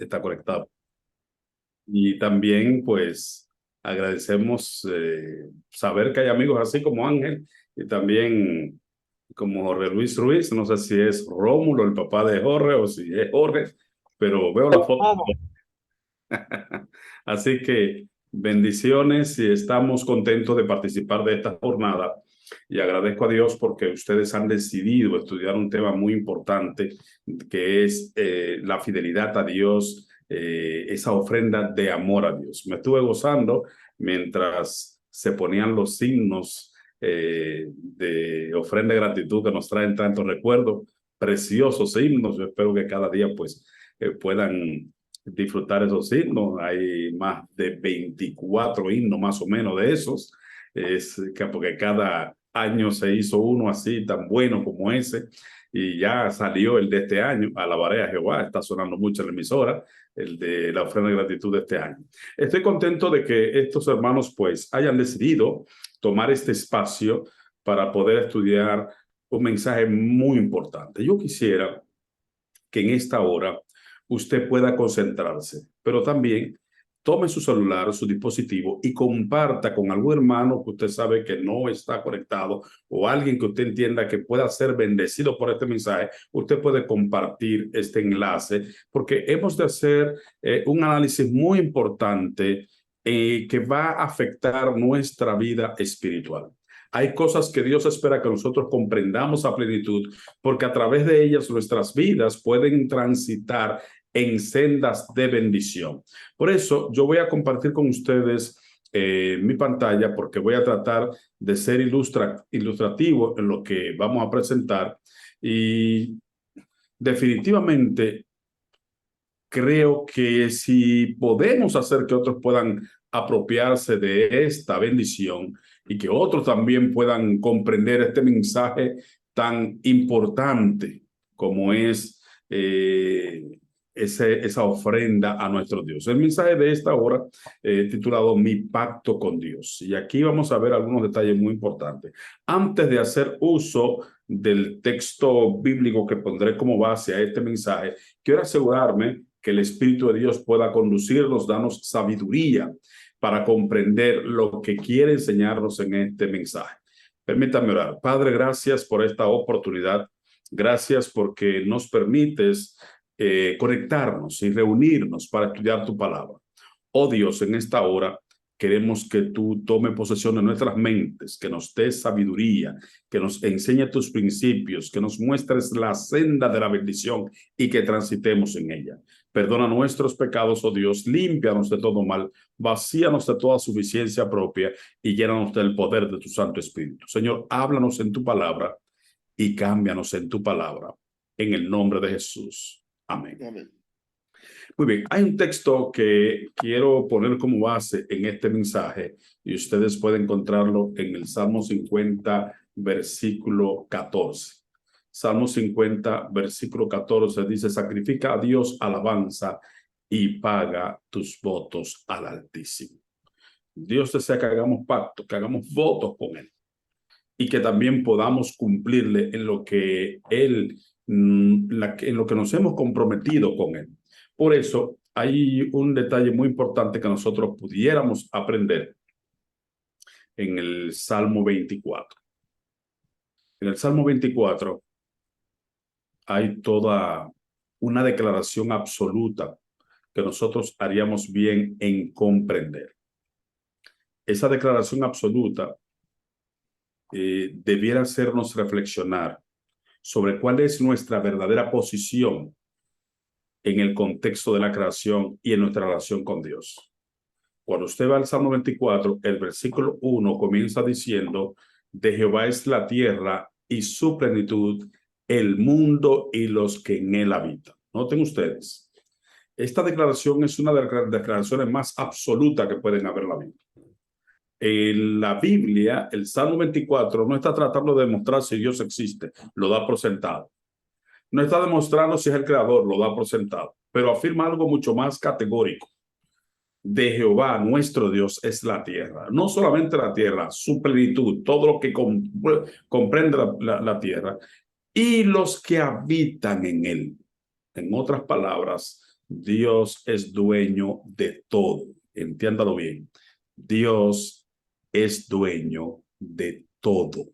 está conectado. Y también, pues, agradecemos saber que hay amigos así como Ángel y también como Jorge Luis Ruiz. No sé si es Rómulo, el papá de Jorge, o si es Jorge, pero veo la foto. Así que bendiciones y estamos contentos de participar de esta jornada. Y agradezco a Dios porque ustedes han decidido estudiar un tema muy importante, que es la fidelidad a Dios, esa ofrenda de amor a Dios. Me estuve gozando mientras se ponían los signos de ofrenda de gratitud que nos traen tantos recuerdos, preciosos himnos. Yo espero que cada día pues puedan disfrutar esos himnos. Hay más de 24 himnos más o menos de esos. Es que porque cada año se hizo uno así tan bueno como ese y ya salió el de este año. Alabaré a Jehová, está sonando mucho en la emisora, el de la ofrenda de gratitud de este año. Estoy contento de que estos hermanos pues hayan decidido tomar este espacio para poder estudiar un mensaje muy importante. Yo quisiera que en esta hora usted pueda concentrarse, pero también tome su celular, su dispositivo y comparta con algún hermano que usted sabe que no está conectado o alguien que usted entienda que pueda ser bendecido por este mensaje. Usted puede compartir este enlace porque hemos de hacer un análisis muy importante que va a afectar nuestra vida espiritual. Hay cosas que Dios espera que nosotros comprendamos a plenitud, porque a través de ellas nuestras vidas pueden transitar en sendas de bendición. Por eso yo voy a compartir con ustedes mi pantalla, porque voy a tratar de ser ilustrativo en lo que vamos a presentar y definitivamente creo que si podemos hacer que otros puedan apropiarse de esta bendición y que otros también puedan comprender este mensaje tan importante como es esa ofrenda a nuestro Dios. El mensaje de esta hora titulado Mi pacto con Dios. Y aquí vamos a ver algunos detalles muy importantes. Antes de hacer uso del texto bíblico que pondré como base a este mensaje, quiero asegurarme que el Espíritu de Dios pueda conducirnos, darnos sabiduría para comprender lo que quiere enseñarnos en este mensaje. Permítame orar. Padre, gracias por esta oportunidad. Gracias porque nos permites conectarnos y reunirnos para estudiar tu palabra. Oh Dios, en esta hora queremos que tú tomes posesión de nuestras mentes, que nos des sabiduría, que nos enseñe tus principios, que nos muestres la senda de la bendición y que transitemos en ella. Perdona nuestros pecados, oh Dios, límpianos de todo mal, vacíanos de toda suficiencia propia y llénanos del poder de tu Santo Espíritu. Señor, háblanos en tu palabra y cámbianos en tu palabra. En el nombre de Jesús. Amén. Amén. Muy bien, hay un texto que quiero poner como base en este mensaje y ustedes pueden encontrarlo en el Salmo 50, versículo 14. Salmo 50, versículo 14 dice, sacrifica a Dios alabanza y paga tus votos al Altísimo. Dios desea que hagamos pacto, que hagamos votos con Él y que también podamos cumplirle en lo que Él, en lo que nos hemos comprometido con Él. Por eso hay un detalle muy importante que nosotros pudiéramos aprender en el Salmo 24. En el Salmo 24 hay toda una declaración absoluta que nosotros haríamos bien en comprender. Esa declaración absoluta debiera hacernos reflexionar sobre cuál es nuestra verdadera posición en el contexto de la creación y en nuestra relación con Dios. Cuando usted va al Salmo 24, el versículo 1 comienza diciendo, de Jehová es la tierra y su plenitud, el mundo y los que en él habitan. Noten ustedes, esta declaración es una de las declaraciones más absolutas que pueden haber en la Biblia. En la Biblia, el Salmo 24 no está tratando de demostrar si Dios existe, lo da por sentado. No está demostrando si es el creador, lo da por sentado, pero afirma algo mucho más categórico. De Jehová, nuestro Dios, es la tierra. No solamente la tierra, su plenitud, todo lo que comprende la tierra, y los que habitan en él. En otras palabras, Dios es dueño de todo. Entiéndalo bien. Dios es dueño de todo.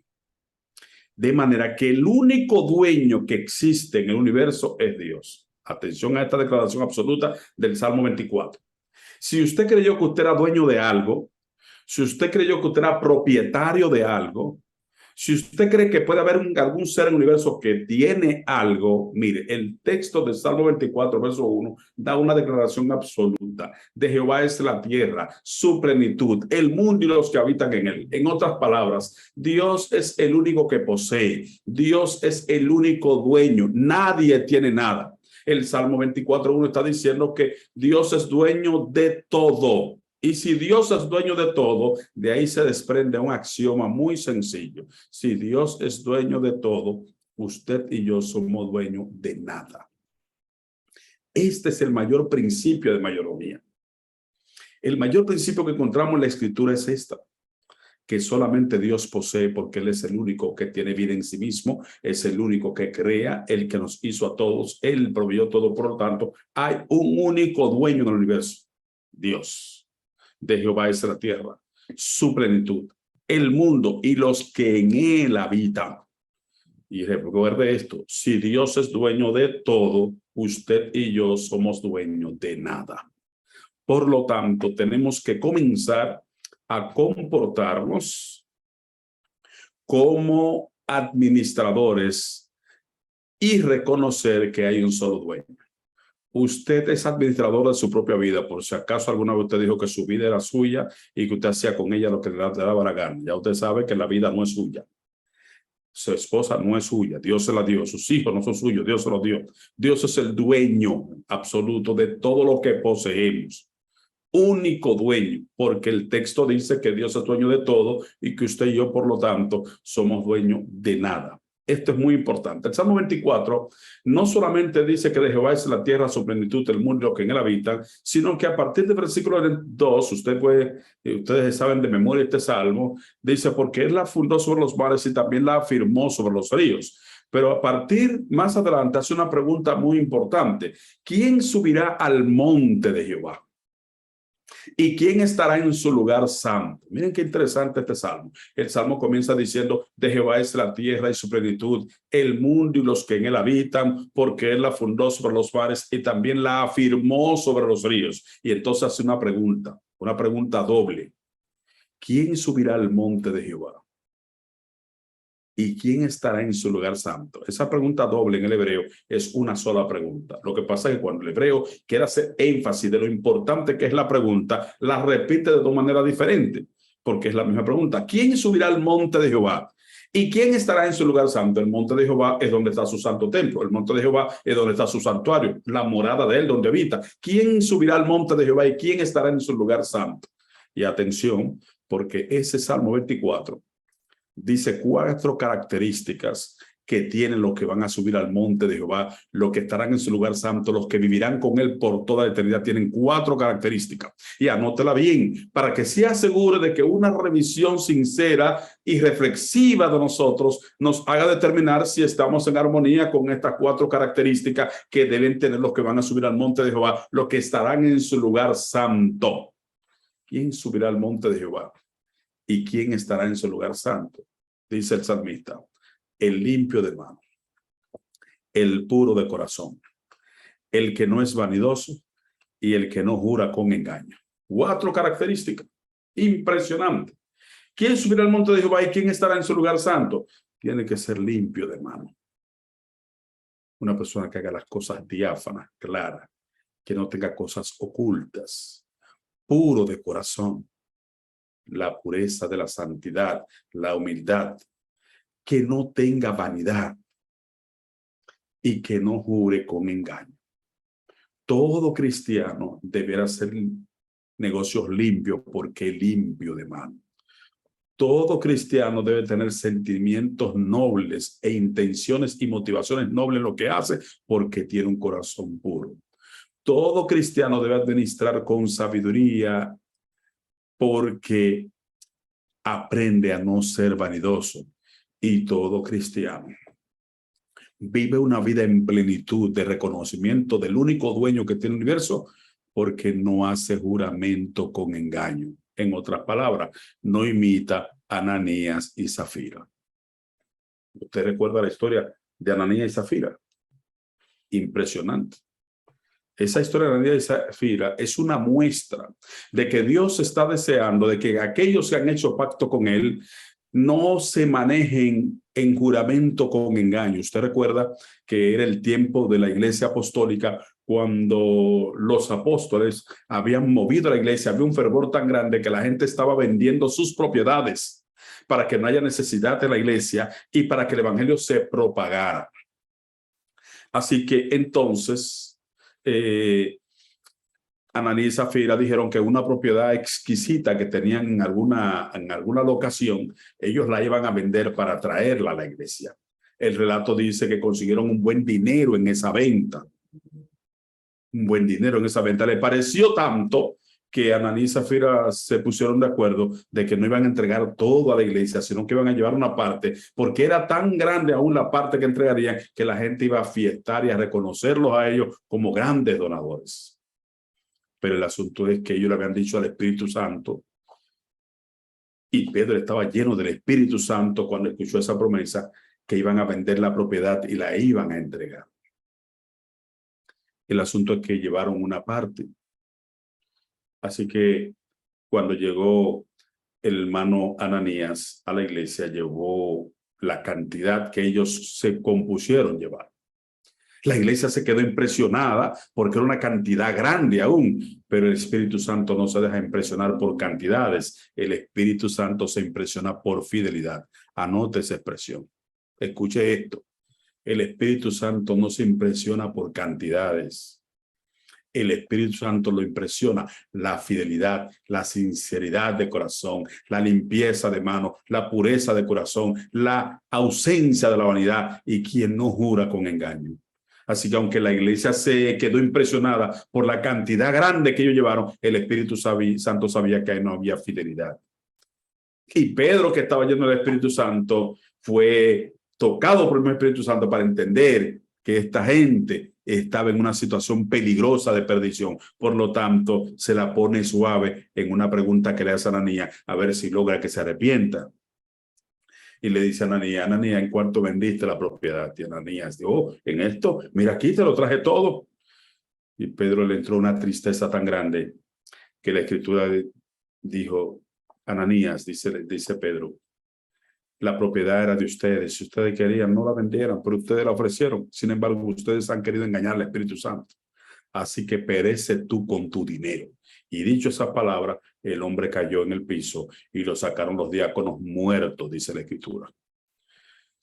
De manera que el único dueño que existe en el universo es Dios. Atención a esta declaración absoluta del Salmo 24. Si usted creyó que usted era dueño de algo, si usted creyó que usted era propietario de algo, si usted cree que puede haber algún ser en el universo que tiene algo, mire, el texto del Salmo 24, verso 1, da una declaración absoluta. De Jehová es la tierra, su plenitud, el mundo y los que habitan en él. En otras palabras, Dios es el único que posee. Dios es el único dueño. Nadie tiene nada. El Salmo 24:1 está diciendo que Dios es dueño de todo. Y si Dios es dueño de todo, de ahí se desprende un axioma muy sencillo. Si Dios es dueño de todo, usted y yo somos dueños de nada. Este es el mayor principio de mayordomía. El mayor principio que encontramos en la Escritura es esta, que solamente Dios posee porque Él es el único que tiene vida en sí mismo, es el único que crea, el que nos hizo a todos, Él proveyó todo, por lo tanto, hay un único dueño del universo, Dios. De Jehová es la tierra, su plenitud, el mundo y los que en él habitan. Y recuerde esto, si Dios es dueño de todo, usted y yo somos dueños de nada. Por lo tanto, tenemos que comenzar a comportarnos como administradores y reconocer que hay un solo dueño. Usted es administrador de su propia vida, por si acaso alguna vez usted dijo que su vida era suya y que usted hacía con ella lo que le daba la gana. Ya usted sabe que la vida no es suya. Su esposa no es suya, Dios se la dio. Sus hijos no son suyos, Dios se los dio. Dios es el dueño absoluto de todo lo que poseemos. Único dueño, porque el texto dice que Dios es dueño de todo y que usted y yo, por lo tanto, somos dueños de nada. Esto es muy importante. El Salmo 24 no solamente dice que de Jehová es la tierra, su plenitud, el mundo que en él habita, sino que a partir del versículo 2, ustedes saben de memoria este salmo, dice, porque él la fundó sobre los mares y también la afirmó sobre los ríos. Pero a partir, más adelante, hace una pregunta muy importante. ¿Quién subirá al monte de Jehová? ¿Y quién estará en su lugar santo? Miren qué interesante este salmo. El salmo comienza diciendo, de Jehová es la tierra y su plenitud, el mundo y los que en él habitan, porque él la fundó sobre los mares y también la afirmó sobre los ríos. Y entonces hace una pregunta doble. ¿Quién subirá al monte de Jehová? ¿Y quién estará en su lugar santo? Esa pregunta doble en el hebreo es una sola pregunta. Lo que pasa es que cuando el hebreo quiere hacer énfasis de lo importante que es la pregunta, la repite de dos maneras diferentes, porque es la misma pregunta. ¿Quién subirá al monte de Jehová? ¿Y quién estará en su lugar santo? El monte de Jehová es donde está su santo templo. El monte de Jehová es donde está su santuario, la morada de él, donde habita. ¿Quién subirá al monte de Jehová y quién estará en su lugar santo? Y atención, porque ese Salmo 24 dice 4 características que tienen los que van a subir al monte de Jehová, los que estarán en su lugar santo, los que vivirán con él por toda la eternidad, tienen 4 características. Y anótela bien, para que se asegure de que una revisión sincera y reflexiva de nosotros nos haga determinar si estamos en armonía con estas 4 características que deben tener los que van a subir al monte de Jehová, los que estarán en su lugar santo. ¿Quién subirá al monte de Jehová? ¿Y quién estará en su lugar santo? Dice el salmista, el limpio de mano, el puro de corazón, el que no es vanidoso y el que no jura con engaño. 4 características. Impresionante. ¿Quién subirá al monte de Jehová y quién estará en su lugar santo? Tiene que ser limpio de mano. Una persona que haga las cosas diáfanas, claras, que no tenga cosas ocultas, puro de corazón, la pureza de la santidad, la humildad, que no tenga vanidad y que no jure con engaño. Todo cristiano deberá hacer negocios limpios porque limpio de mano. Todo cristiano debe tener sentimientos nobles e intenciones y motivaciones nobles en lo que hace porque tiene un corazón puro. Todo cristiano debe administrar con sabiduría porque aprende a no ser vanidoso. Y todo cristiano vive una vida en plenitud de reconocimiento del único dueño que tiene el universo, porque no hace juramento con engaño. En otras palabras, no imita a Ananías y Zafira. ¿Usted recuerda la historia de Ananías y Zafira? Impresionante. Esa historia de Ananías y Zafira es una muestra de que Dios está deseando de que aquellos que han hecho pacto con Él no se manejen en juramento con engaño. Usted recuerda que era el tiempo de la iglesia apostólica cuando los apóstoles habían movido la iglesia, había un fervor tan grande que la gente estaba vendiendo sus propiedades para que no haya necesidad de la iglesia y para que el evangelio se propagara. Así que entonces Ananías y Zafira dijeron que una propiedad exquisita que tenían en alguna locación, ellos la iban a vender para traerla a la iglesia. El relato dice que consiguieron un buen dinero en esa venta. Un buen dinero en esa venta. Le pareció tanto que Ananías y Zafira se pusieron de acuerdo de que no iban a entregar todo a la iglesia, sino que iban a llevar una parte, porque era tan grande aún la parte que entregarían que la gente iba a fiestar y a reconocerlos a ellos como grandes donadores. Pero el asunto es que ellos le habían dicho al Espíritu Santo, y Pedro estaba lleno del Espíritu Santo cuando escuchó esa promesa, que iban a vender la propiedad y la iban a entregar. El asunto es que llevaron una parte. Así que cuando llegó el hermano Ananías a la iglesia, llevó la cantidad que ellos se compusieron llevar. La iglesia se quedó impresionada porque era una cantidad grande aún, pero el Espíritu Santo no se deja impresionar por cantidades. El Espíritu Santo se impresiona por fidelidad. Anote esa expresión. Escuche esto. El Espíritu Santo no se impresiona por cantidades. El Espíritu Santo lo impresiona la fidelidad, la sinceridad de corazón, la limpieza de mano, la pureza de corazón, la ausencia de la vanidad y quien no jura con engaño. Así que aunque la iglesia se quedó impresionada por la cantidad grande que ellos llevaron, el Espíritu Santo sabía que ahí no había fidelidad. Y Pedro, que estaba lleno del Espíritu Santo, fue tocado por el Espíritu Santo para entender que esta gente estaba en una situación peligrosa de perdición. Por lo tanto, se la pone suave en una pregunta que le hace a Ananías, a ver si logra que se arrepienta. Y le dice a Ananías, Ananías, ¿en cuánto vendiste la propiedad? Y Ananías dijo, oh, en esto, mira aquí te lo traje todo. Y Pedro le entró una tristeza tan grande que la Escritura dijo, Ananías, dice Pedro, la propiedad era de ustedes. Si ustedes querían, no la vendieran, pero ustedes la ofrecieron. Sin embargo, ustedes han querido engañar al Espíritu Santo. Así que perece tú con tu dinero. Y dicho esa palabra, el hombre cayó en el piso y lo sacaron los diáconos muertos, dice la Escritura.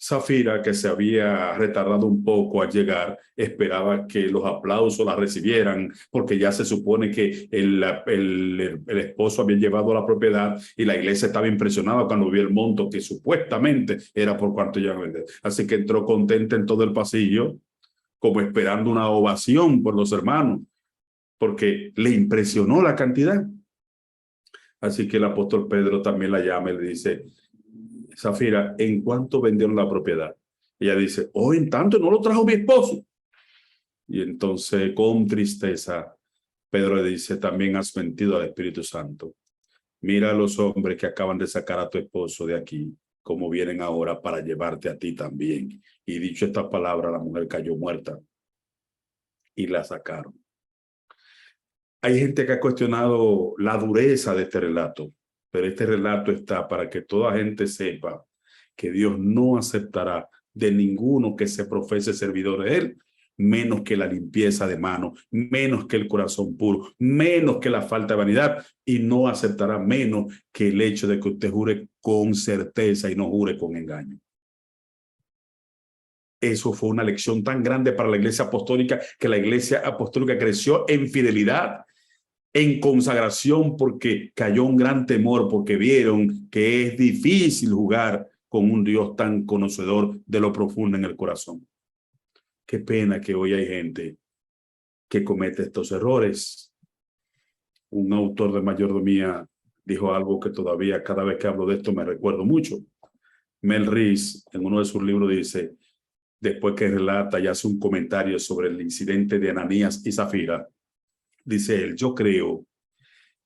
Zafira, que se había retardado un poco al llegar, esperaba que los aplausos la recibieran, porque ya se supone que el esposo había llevado la propiedad y la iglesia estaba impresionada cuando vio el monto que supuestamente era por cuanto iban a vender. Así que entró contenta en todo el pasillo, como esperando una ovación por los hermanos, porque le impresionó la cantidad. Así que el apóstol Pedro también la llama y le dice, Zafira, ¿en cuánto vendieron la propiedad? Ella dice, oh, en tanto no lo trajo mi esposo. Y entonces, con tristeza, Pedro le dice, también has mentido al Espíritu Santo. Mira a los hombres que acaban de sacar a tu esposo de aquí, como vienen ahora para llevarte a ti también. Y dicho esta palabra, la mujer cayó muerta y la sacaron. Hay gente que ha cuestionado la dureza de este relato, pero este relato está para que toda gente sepa que Dios no aceptará de ninguno que se profese servidor de Él, menos que la limpieza de mano, menos que el corazón puro, menos que la falta de vanidad, y no aceptará menos que el hecho de que usted jure con certeza y no jure con engaño. Eso fue una lección tan grande para la iglesia apostólica, que la iglesia apostólica creció en fidelidad, en consagración, porque cayó un gran temor, porque vieron que es difícil jugar con un Dios tan conocedor de lo profundo en el corazón. Qué pena que hoy hay gente que comete estos errores. Un autor de mayordomía dijo algo que todavía cada vez que hablo de esto me recuerdo mucho. Mel Rees, en uno de sus libros, después que relata y hace un comentario sobre el incidente de Ananías y Zafira, dice él, yo creo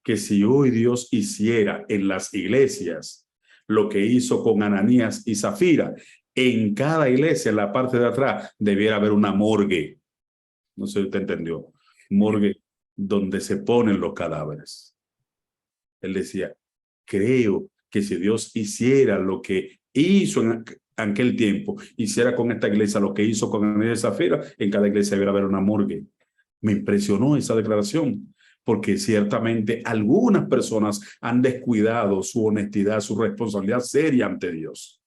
que si hoy Dios hiciera en las iglesias lo que hizo con Ananías y Zafira, en cada iglesia, en la parte de atrás, debiera haber una morgue. No sé si usted entendió. Morgue donde se ponen los cadáveres. Él decía, creo que si Dios hiciera lo que hizo en aquel tiempo, hiciera con esta iglesia lo que hizo con Ananías y Zafira, en cada iglesia debiera haber una morgue. Me impresionó esa declaración, porque ciertamente algunas personas han descuidado su honestidad, su responsabilidad seria ante Dios.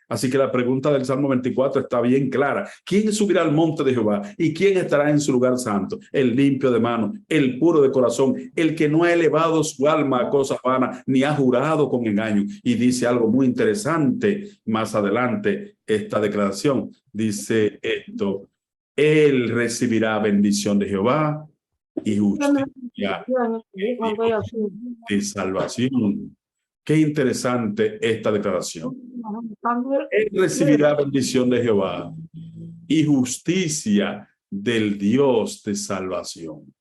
Así que la pregunta del Salmo 24 está bien clara. ¿Quién subirá al monte de Jehová? ¿Y quién estará en su lugar santo? El limpio de mano, el puro de corazón, el que no ha elevado su alma a cosas vanas, ni ha jurado con engaño. Y dice algo muy interesante más adelante, esta declaración. Dice esto, él recibirá bendición de Jehová y justicia de salvación. Qué interesante esta declaración. Él recibirá bendición de Jehová y justicia del Dios de salvación.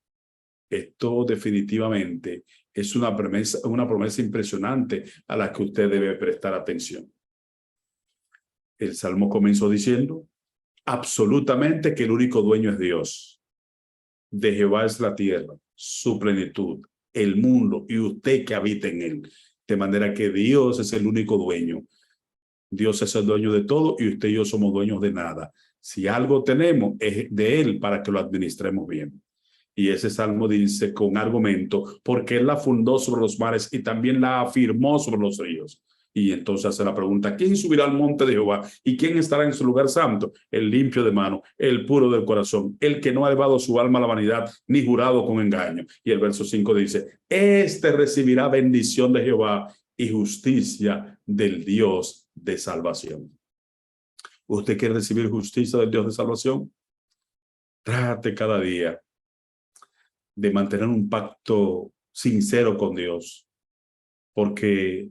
Esto definitivamente es una promesa impresionante a la que usted debe prestar atención. El Salmo comenzó diciendo, absolutamente que el único dueño es Dios. De Jehová es la tierra, su plenitud, el mundo y usted que habita en él. De manera que Dios es el único dueño. Dios es el dueño de todo y usted y yo somos dueños de nada. Si algo tenemos es de él para que lo administremos bien. Y ese salmo dice con argumento, porque él la fundó sobre los mares y también la afirmó sobre los ríos. Y entonces hace la pregunta, ¿quién subirá al monte de Jehová? ¿Y quién estará en su lugar santo? El limpio de mano, el puro del corazón, el que no ha elevado su alma a la vanidad, ni jurado con engaño. Y el verso 5 dice, este recibirá bendición de Jehová y justicia del Dios de salvación. ¿Usted quiere recibir justicia del Dios de salvación? Trate cada día de mantener un pacto sincero con Dios, porque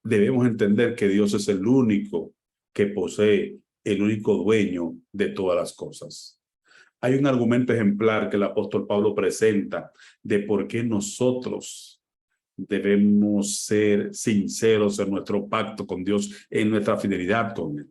debemos entender que Dios es el único que posee, el único dueño de todas las cosas. Hay un argumento ejemplar que el apóstol Pablo presenta de por qué nosotros debemos ser sinceros en nuestro pacto con Dios, en nuestra fidelidad con Él.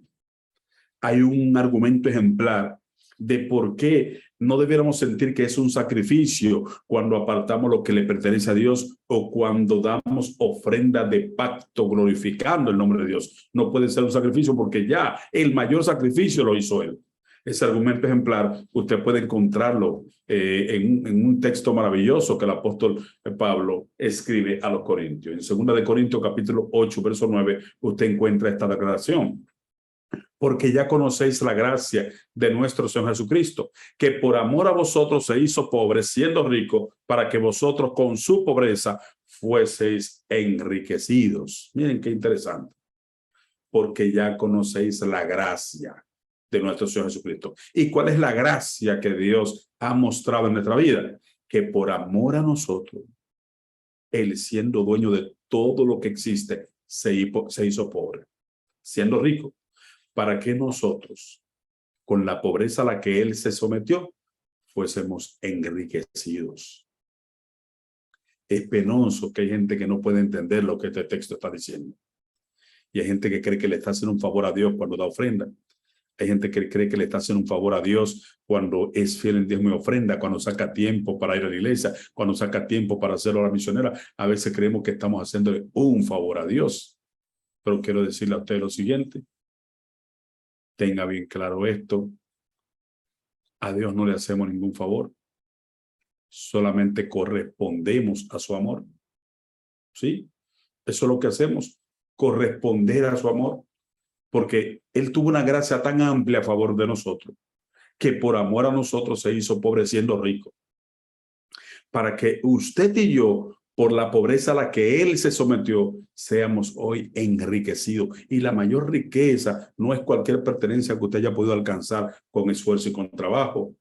Hay un argumento ejemplar de por qué no debiéramos sentir que es un sacrificio cuando apartamos lo que le pertenece a Dios o cuando damos ofrenda de pacto glorificando el nombre de Dios. No puede ser un sacrificio porque ya el mayor sacrificio lo hizo Él. Ese argumento ejemplar usted puede encontrarlo en un texto maravilloso que el apóstol Pablo escribe a los Corintios. En 2 Corintios capítulo 8, verso 9, usted encuentra esta declaración. Porque ya conocéis la gracia de nuestro Señor Jesucristo, que por amor a vosotros se hizo pobre, siendo rico, para que vosotros con su pobreza fueseis enriquecidos. Miren qué interesante. Porque ya conocéis la gracia de nuestro Señor Jesucristo. ¿Y cuál es la gracia que Dios ha mostrado en nuestra vida? Que por amor a nosotros, Él siendo dueño de todo lo que existe, se hizo pobre, siendo rico, para que nosotros, con la pobreza a la que Él se sometió, fuésemos enriquecidos. Es penoso que hay gente que no puede entender lo que este texto está diciendo. Y hay gente que cree que le está haciendo un favor a Dios cuando da ofrenda. Hay gente que cree que le está haciendo un favor a Dios cuando es fiel en diezmo y ofrenda, cuando saca tiempo para ir a la iglesia, cuando saca tiempo para hacer hora misionera. A veces creemos que estamos haciéndole un favor a Dios. Pero quiero decirle a usted lo siguiente. Tenga bien claro esto. A Dios no le hacemos ningún favor. Solamente correspondemos a su amor. ¿Sí? Eso es lo que hacemos. Corresponder a su amor. Porque Él tuvo una gracia tan amplia a favor de nosotros, que por amor a nosotros se hizo pobre siendo rico. Para que usted y yo, por la pobreza a la que Él se sometió, seamos hoy enriquecidos. Y la mayor riqueza no es cualquier pertenencia que usted haya podido alcanzar con esfuerzo y con trabajo.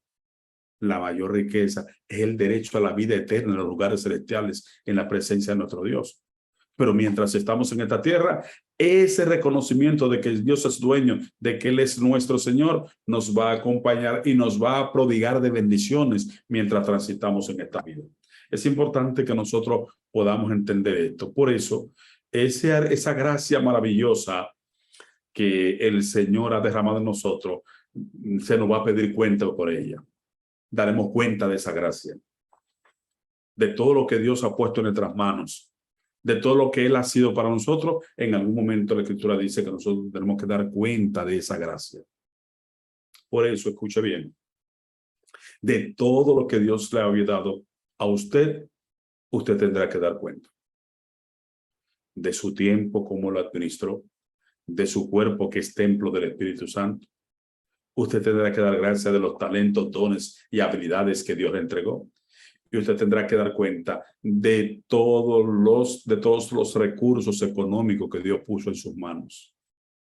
La mayor riqueza es el derecho a la vida eterna en los lugares celestiales, en la presencia de nuestro Dios. Pero mientras estamos en esta tierra, ese reconocimiento de que Dios es dueño, de que Él es nuestro Señor, nos va a acompañar y nos va a prodigar de bendiciones mientras transitamos en esta vida. Es importante que nosotros podamos entender esto. Por eso, esa gracia maravillosa que el Señor ha derramado en nosotros, se nos va a pedir cuenta por ella. Daremos cuenta de esa gracia, de todo lo que Dios ha puesto en nuestras manos, de todo lo que Él ha sido para nosotros. En algún momento la Escritura dice que nosotros tenemos que dar cuenta de esa gracia. Por eso, escuche bien, de todo lo que Dios le había dado a usted, usted tendrá que dar cuenta. De su tiempo, cómo lo administró, de su cuerpo, que es templo del Espíritu Santo. Usted tendrá que dar gracias de los talentos, dones y habilidades que Dios le entregó. Y usted tendrá que dar cuenta de todos los recursos económicos que Dios puso en sus manos.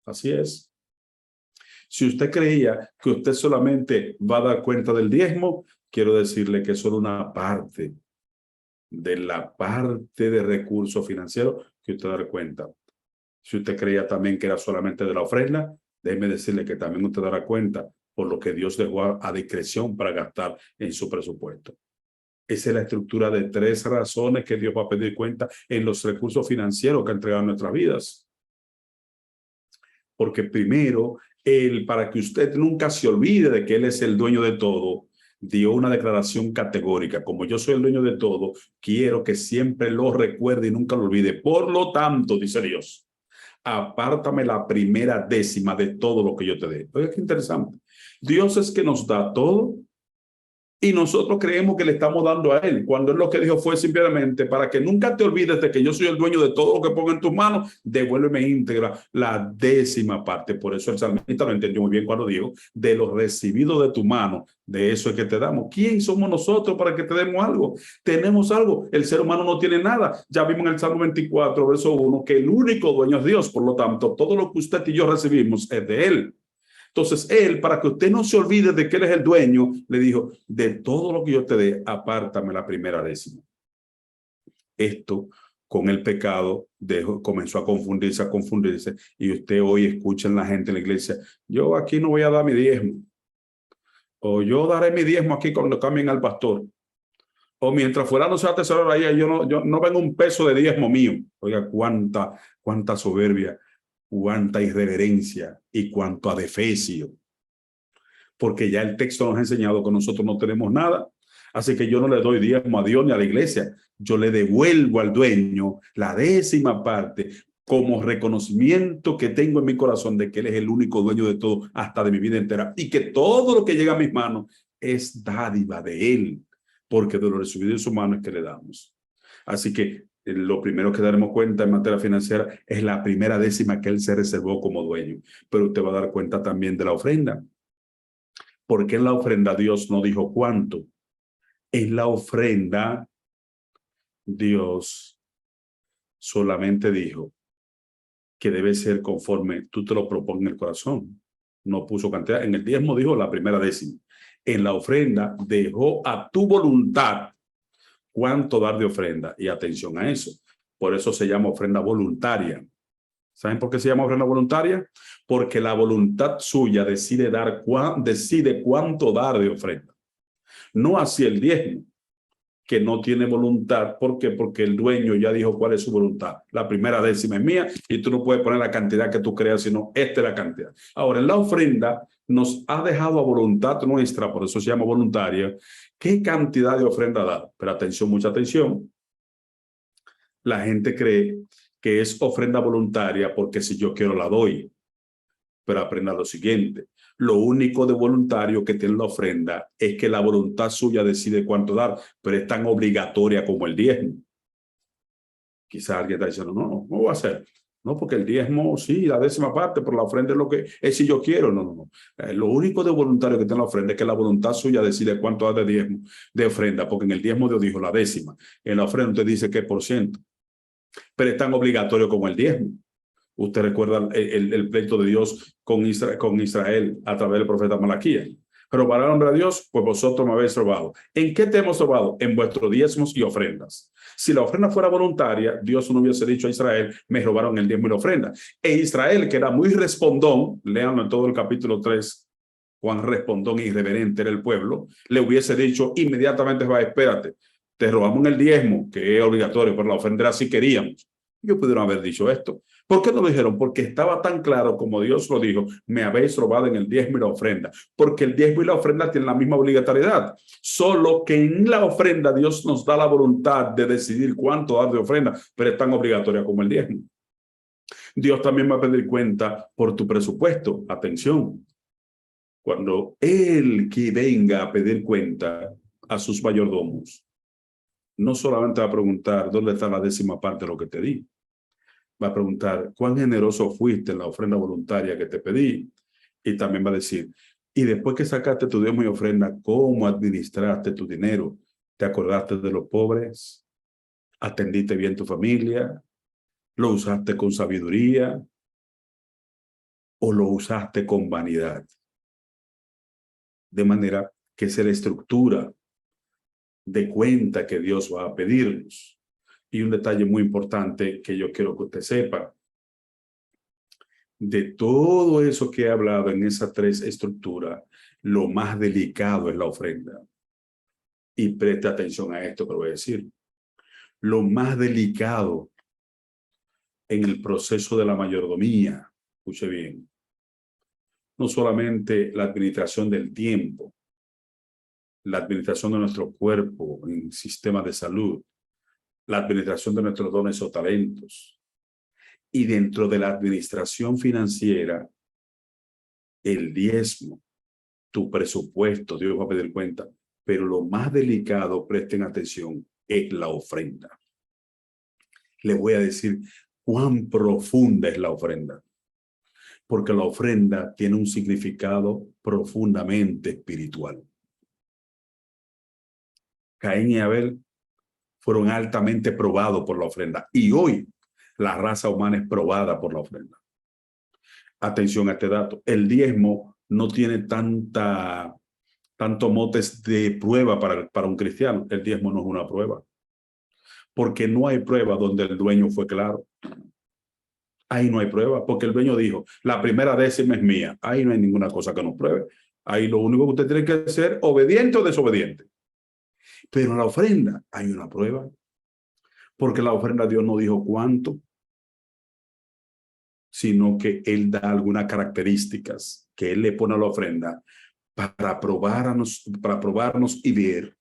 Así es. Si usted creía que usted solamente va a dar cuenta del diezmo, quiero decirle que es solo una parte de la parte de recursos financieros que usted dará cuenta. Si usted creía también que era solamente de la ofrenda, déjeme decirle que también usted dará cuenta por lo que Dios dejó a discreción para gastar en su presupuesto. Esa es la estructura de 3 razones que Dios va a pedir cuenta en los recursos financieros que ha entregado en nuestras vidas. Porque primero, para que usted nunca se olvide de que Él es el dueño de todo, dio una declaración categórica: como yo soy el dueño de todo, quiero que siempre lo recuerde y nunca lo olvide. Por lo tanto, dice Dios, apártame la primera décima de todo lo que yo te dé. Oiga, qué interesante. Dios es que nos da todo y nosotros creemos que le estamos dando a Él, cuando Él lo que dijo fue simplemente: para que nunca te olvides de que yo soy el dueño de todo lo que pongo en tus manos, devuélveme íntegra la décima parte. Por eso el salmista lo entendió muy bien cuando dijo: de lo recibido de tu mano, de eso es que te damos. ¿Quién somos nosotros para que te demos algo? Tenemos algo. El ser humano no tiene nada. Ya vimos en el Salmo 24, verso 1, que el único dueño es Dios. Por lo tanto, todo lo que usted y yo recibimos es de Él. Entonces Él, para que usted no se olvide de que Él es el dueño, le dijo: de todo lo que yo te dé, apártame la primera décima. Esto, con el pecado, comenzó a confundirse, y usted hoy escucha en la gente en la iglesia: yo aquí no voy a dar mi diezmo, o yo daré mi diezmo aquí cuando cambien al pastor, o mientras fulano sea tesorero ahí, yo no vengo un peso de diezmo mío. Oiga, cuánta soberbia, cuánta irreverencia y cuánto adefesio. Porque ya el texto nos ha enseñado que nosotros no tenemos nada. Así que yo no le doy diezmo a Dios ni a la iglesia. Yo le devuelvo al dueño la décima parte como reconocimiento que tengo en mi corazón de que Él es el único dueño de todo, hasta de mi vida entera. Y que todo lo que llega a mis manos es dádiva de Él, porque de lo recibido en su mano es que le damos. Así que lo primero que daremos cuenta en materia financiera es la primera décima que Él se reservó como dueño. Pero usted va a dar cuenta también de la ofrenda. Porque en la ofrenda Dios no dijo cuánto. En la ofrenda Dios solamente dijo que debe ser conforme tú te lo propongas en el corazón. No puso cantidad. En el diezmo dijo la primera décima. En la ofrenda dejó a tu voluntad cuánto dar de ofrenda. Y atención a eso. Por eso se llama ofrenda voluntaria. ¿Saben por qué se llama ofrenda voluntaria? Porque la voluntad suya decide cuánto dar de ofrenda. No así el diezmo, que no tiene voluntad. ¿Por qué? Porque el dueño ya dijo cuál es su voluntad. La primera décima es mía y tú no puedes poner la cantidad que tú creas, sino esta es la cantidad. Ahora, en la ofrenda nos ha dejado a voluntad nuestra, por eso se llama voluntaria, qué cantidad de ofrenda dar. Pero atención, mucha atención. La gente cree que es ofrenda voluntaria porque si yo quiero la doy. Pero aprenda lo siguiente: lo único de voluntario que tiene la ofrenda es que la voluntad suya decide cuánto dar, pero es tan obligatoria como el diezmo. Quizás alguien está diciendo: no voy a hacer. No, porque el diezmo, sí, la décima parte, pero la ofrenda es lo que es si yo quiero. No. Lo único de voluntario que tiene la ofrenda es que la voluntad suya decide cuánto da de diezmo, de ofrenda, porque en el diezmo Dios dijo la décima. En la ofrenda usted dice qué por ciento. Pero es tan obligatorio como el diezmo. Usted recuerda el pleito de Dios con Israel a través del profeta Malaquías. ¿Robará el hombre a Dios? Pues vosotros me habéis robado. ¿En qué te hemos robado? En vuestros diezmos y ofrendas. Si la ofrenda fuera voluntaria, Dios no hubiese dicho a Israel, me robaron el diezmo y la ofrenda. E Israel, que era muy respondón, léanlo en todo el capítulo 3, cuán respondón e irreverente era el pueblo, le hubiese dicho inmediatamente, va, espérate, te robamos el diezmo, que es obligatorio, pero la ofrenda era si queríamos. Ellos pudieron haber dicho esto. ¿Por qué no lo dijeron? Porque estaba tan claro como Dios lo dijo, me habéis robado en el diezmo y la ofrenda. Porque el diezmo y la ofrenda tienen la misma obligatoriedad. Solo que en la ofrenda Dios nos da la voluntad de decidir cuánto dar de ofrenda, pero es tan obligatoria como el diezmo. Dios también va a pedir cuenta por tu presupuesto. Atención. Cuando Él que venga a pedir cuenta a sus mayordomos, no solamente va a preguntar dónde está la 10ª parte de lo que te di, va a preguntar cuán generoso fuiste en la ofrenda voluntaria que te pedí, y también va a decir, y después que sacaste tu diezmo y ofrenda, ¿cómo administraste tu dinero? ¿Te acordaste de los pobres? ¿Atendiste bien tu familia? ¿Lo usaste con sabiduría? ¿O lo usaste con vanidad? De manera que es la estructura de cuenta que Dios va a pedirnos. Y un detalle muy importante que yo quiero que usted sepa, de todo eso que he hablado en esas 3 estructuras, lo más delicado es la ofrenda. Y preste atención a esto que voy a decir. Lo más delicado en el proceso de la mayordomía, escuche bien, no solamente la administración del tiempo, la administración de nuestro cuerpo en sistema de salud, la administración de nuestros dones o talentos, y dentro de la administración financiera, el diezmo, tu presupuesto, Dios va a pedir cuenta, pero lo más delicado, presten atención, es la ofrenda. Les voy a decir cuán profunda es la ofrenda, porque la ofrenda tiene un significado profundamente espiritual. Caín y Abel fueron altamente probados por la ofrenda, y hoy la raza humana es probada por la ofrenda. Atención a este dato, el diezmo no tiene tanto motes de prueba para un cristiano. El diezmo no es una prueba, porque no hay prueba donde el dueño fue claro. Ahí no hay prueba, porque el dueño dijo, la primera 10ª es mía. Ahí no hay ninguna cosa que nos pruebe. Ahí lo único que usted tiene que ser obediente o desobediente. Pero en la ofrenda hay una prueba, porque la ofrenda Dios no dijo cuánto, sino que Él da algunas características que Él le pone a la ofrenda para probarnos y ver,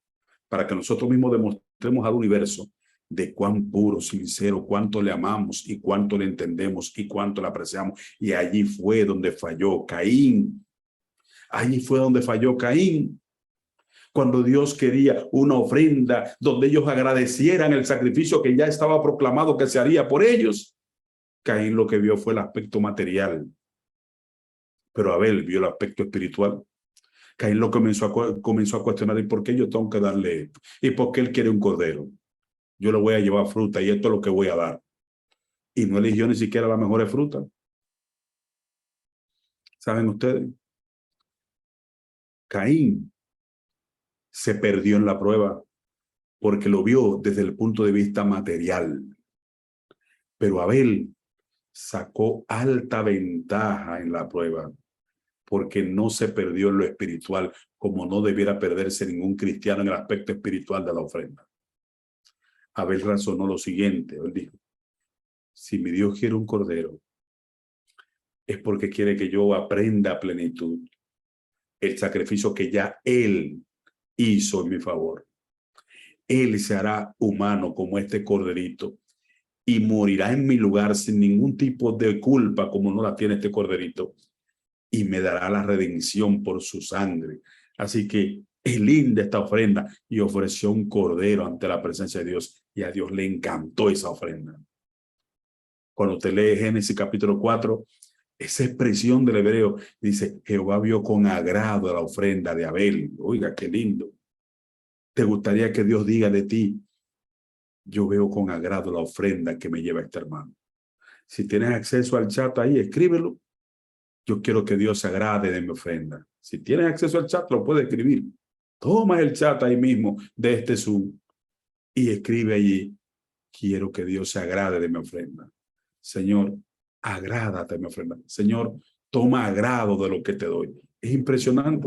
para que nosotros mismos demostremos al universo de cuán puro, sincero, cuánto le amamos y cuánto le entendemos y cuánto le apreciamos. Y allí fue donde falló Caín. Allí fue donde falló Caín. Cuando Dios quería una ofrenda donde ellos agradecieran el sacrificio que ya estaba proclamado que se haría por ellos, Caín lo que vio fue el aspecto material, pero Abel vio el aspecto espiritual. Caín lo comenzó a cuestionar, ¿y por qué yo tengo que darle esto? ¿Y por qué él quiere un cordero? Yo le voy a llevar fruta y esto es lo que voy a dar. Y no eligió ni siquiera las mejores frutas. ¿Saben ustedes? Caín se perdió en la prueba porque lo vio desde el punto de vista material. Pero Abel sacó alta ventaja en la prueba porque no se perdió en lo espiritual, como no debiera perderse ningún cristiano en el aspecto espiritual de la ofrenda. Abel razonó lo siguiente, él dijo, si mi Dios quiere un cordero, es porque quiere que yo aprenda a plenitud el sacrificio que ya Él hizo en mi favor. Él se hará humano como este corderito y morirá en mi lugar sin ningún tipo de culpa como no la tiene este corderito, y me dará la redención por su sangre. Así que es linda esta ofrenda, y ofreció un cordero ante la presencia de Dios, y a Dios le encantó esa ofrenda. Cuando usted lee Génesis capítulo 4, esa expresión del hebreo dice, Jehová vio con agrado la ofrenda de Abel. Oiga, qué lindo. ¿Te gustaría que Dios diga de ti, yo veo con agrado la ofrenda que me lleva este hermano? Si tienes acceso al chat ahí, escríbelo. Yo quiero que Dios se agrade de mi ofrenda. Si tienes acceso al chat, lo puedes escribir. Toma el chat ahí mismo de este Zoom y escribe allí: quiero que Dios se agrade de mi ofrenda. Señor, agrádate de mi ofrenda. Señor, toma agrado de lo que te doy. Es impresionante.